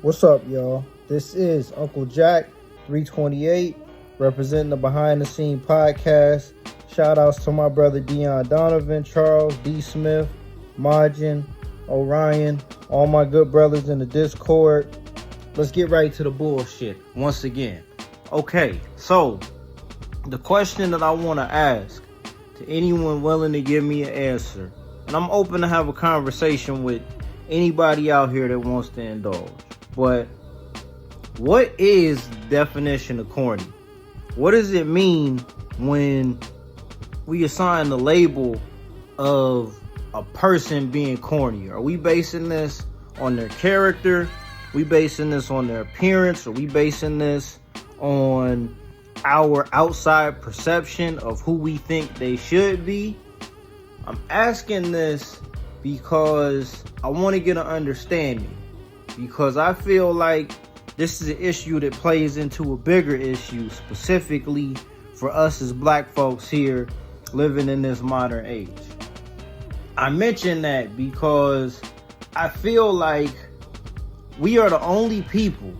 What's up, y'all? This is Uncle Jack 328, representing the Behind the Scene podcast. Shout outs to my brother Dion Donovan, Charles D. Smith, Majin, Orion, all my good brothers in the Discord. Let's get right to the bullshit once again. Okay, so the question that I want to ask to anyone willing to give me an answer, and I'm open to have a conversation with anybody out here that wants to indulge, but what is the definition of corny? What does it mean when we assign the label of a person being corny? Are we basing this on their character? We basing this on their appearance? Are we basing this on our outside perception of who we think they should be? I'm asking this because I want to get an understanding, because I feel like this is an issue that plays into a bigger issue, specifically for us as black folks here living in this modern age. I mention that because I feel like we are the only people,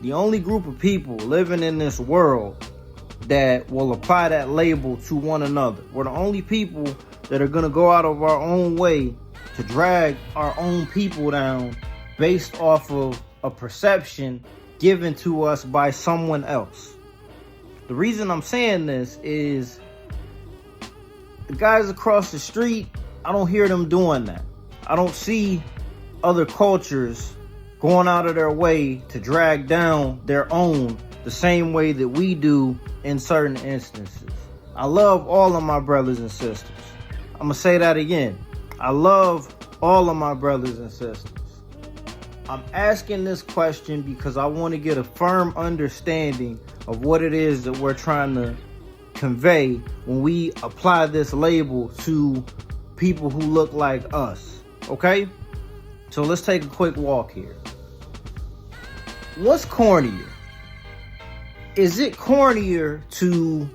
the only group of people living in this world that will apply that label to one another. We're the only people that are going to go out of our own way to drag our own people down based off of a perception given to us by someone else. The reason I'm saying this is the guys across the street, I don't hear them doing that. I don't see other cultures going out of their way to drag down their own the same way that we do in certain instances. I love all of my brothers and sisters. I'm gonna say that again. I love all of my brothers and sisters. I'm asking this question because I want to get a firm understanding of what it is that we're trying to convey when we apply this label to people who look like us. Okay? So let's take a quick walk here. What's cornier? Is it cornier to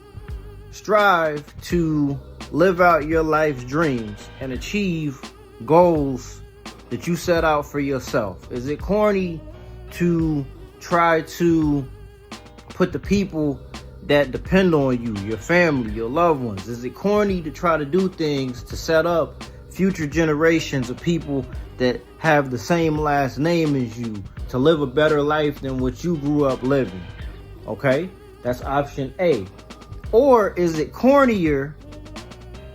strive to live out your life's dreams and achieve goals that you set out for yourself? Is it corny to try to put the people that depend on you, your family, your loved ones? Is it corny to try to do things to set up future generations of people that have the same last name as you to live a better life than what you grew up living? Okay, that's option A. Or is it cornier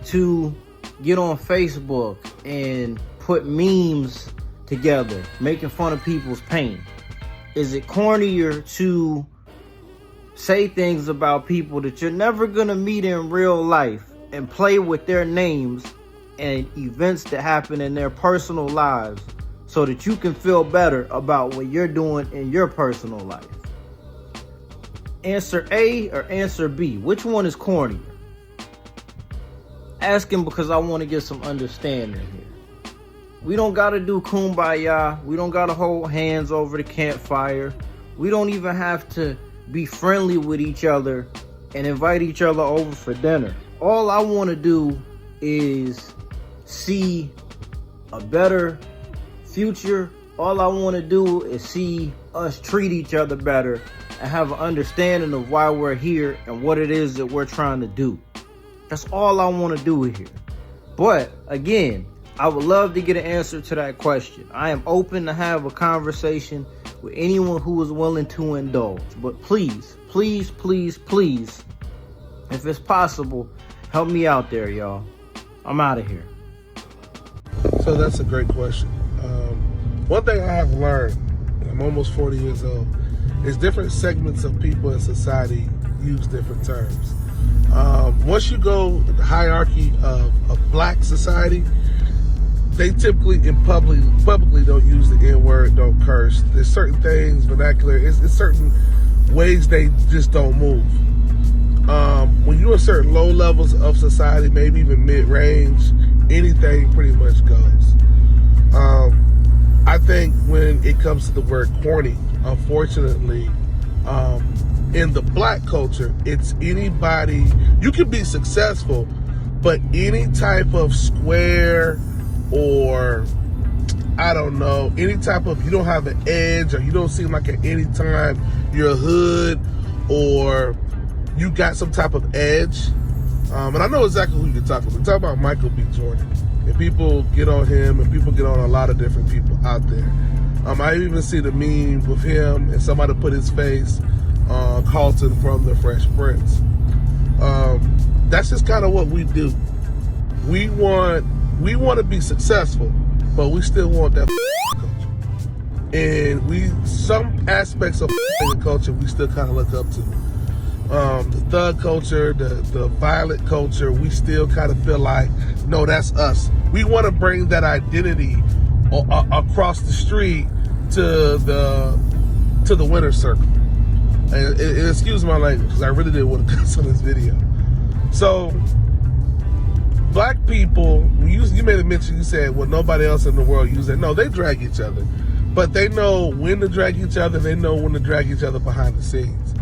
to get on Facebook and put memes together, making fun of people's pain? Is it cornier to say things about people that you're never gonna meet in real life and play with their names and events that happen in their personal lives so that you can feel better about what you're doing in your personal life? Answer A or answer B? Which one is cornier? Asking because I want to get some understanding here. We don't got to do kumbaya. We don't got to hold hands over the campfire. We don't even have to be friendly with each other and invite each other over for dinner. All I want to do is see a better future. All I want to do is see us treat each other better and have an understanding of why we're here and what it is that we're trying to do. That's all I want to do here. But again, I would love to get an answer to that question. I am open to have a conversation with anyone who is willing to indulge. But please, please, please, please, if it's possible, help me out there, y'all. I'm out of here. So that's a great question. One thing I have learned, I'm almost 40 years old, is different segments of people in society use different terms. Once you go the hierarchy of black society, they typically publicly don't use the N-word, don't curse. There's certain things, vernacular, it's certain ways they just don't move. When you're in certain low levels of society, maybe even mid-range, anything pretty much goes. I think when it comes to the word corny, unfortunately, in the black culture, it's anybody, you can be successful, but any type of square or I don't know, any type of, you don't have an edge, or you don't seem like at any time you're a hood, or you got some type of edge. And I know exactly who you're talking about. You're talking about Michael B. Jordan. And people get on him, and people get on a lot of different people out there. I even see the meme with him, and somebody put his face on Carlton from The Fresh Prince. That's just kind of what we do. We want to be successful, but we still want that culture. And some aspects of culture we still kind of look up to. The thug culture, the violent culture, we still kind of feel like, no, that's us. We want to bring that identity across the street to the winner's circle. And excuse my language, because I really didn't want to cuss on this video. So, black people, you made a mention, you said, well, nobody else in the world uses it. No, they drag each other. But they know when to drag each other, they know when to drag each other behind the scenes.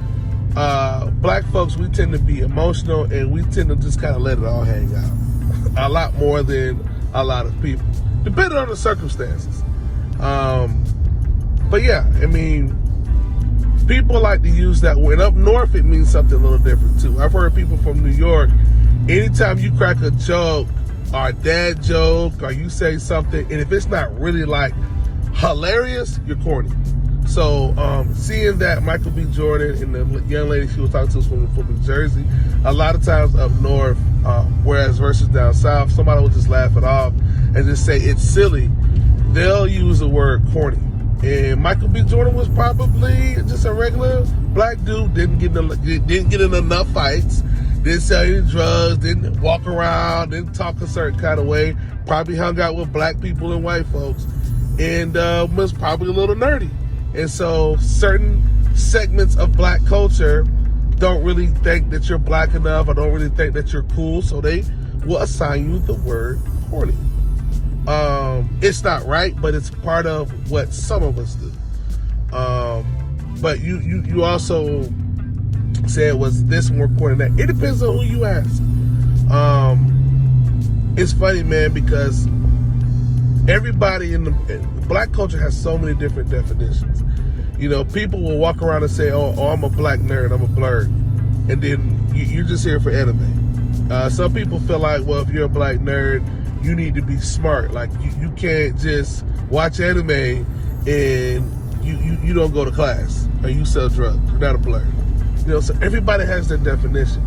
Black folks, we tend to be emotional, and we tend to just kind of let it all hang out. A lot more than a lot of people, depending on the circumstances. But yeah, I mean, people like to use that word. Up north, it means something a little different too. I've heard people from New York, anytime you crack a joke, or a dad joke, or you say something, and if it's not really like hilarious, you're corny. So seeing that Michael B. Jordan and the young lady she was talking to was from New Jersey, a lot of times up north, whereas versus down south, somebody will just laugh it off and just say it's silly. They'll use the word corny. And Michael B. Jordan was probably just a regular black dude, didn't get in enough fights, didn't sell any drugs, didn't walk around, didn't talk a certain kind of way, probably hung out with black people and white folks, and was probably a little nerdy. And so certain segments of black culture don't really think that you're black enough, or don't really think that you're cool, so they will assign you the word corny. It's not right, but it's part of what some of us do. But you also said, was this more corny than that? It depends on who you ask. It's funny, man, because everybody in black culture has so many different definitions. You know, people will walk around and say, oh, I'm a black nerd, I'm a blurred. And then you're just here for anime. Some people feel like, well, if you're a black nerd, you need to be smart. Like, you can't just watch anime and you don't go to class, or you sell drugs. You're not a blurred. You know, so everybody has their definition.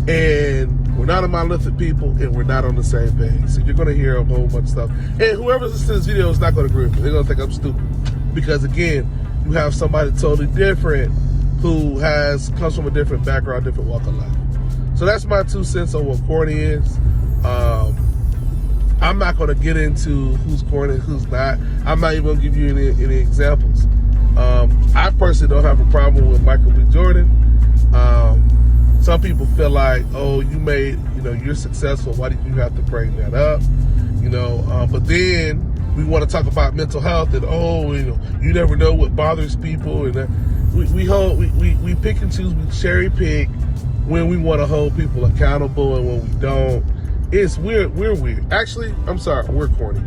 And we're not a monolithic people, and we're not on the same page. So you're going to hear a whole bunch of stuff. And whoever's listening to this video is not going to agree with me. They're going to think I'm stupid. Because, again, you have somebody totally different who comes from a different background, different walk of life. So that's my 2 cents on what corny is. I'm not going to get into who's corny and who's not. I'm not even going to give you any examples. I personally don't have a problem with Michael B. Jordan. Some people feel like, oh, you're successful. Why did you have to bring that up? But then we want to talk about mental health, and you never know what bothers people, and we pick and choose, we cherry pick when we want to hold people accountable, and when we don't. We're weird. Actually, I'm sorry, we're corny.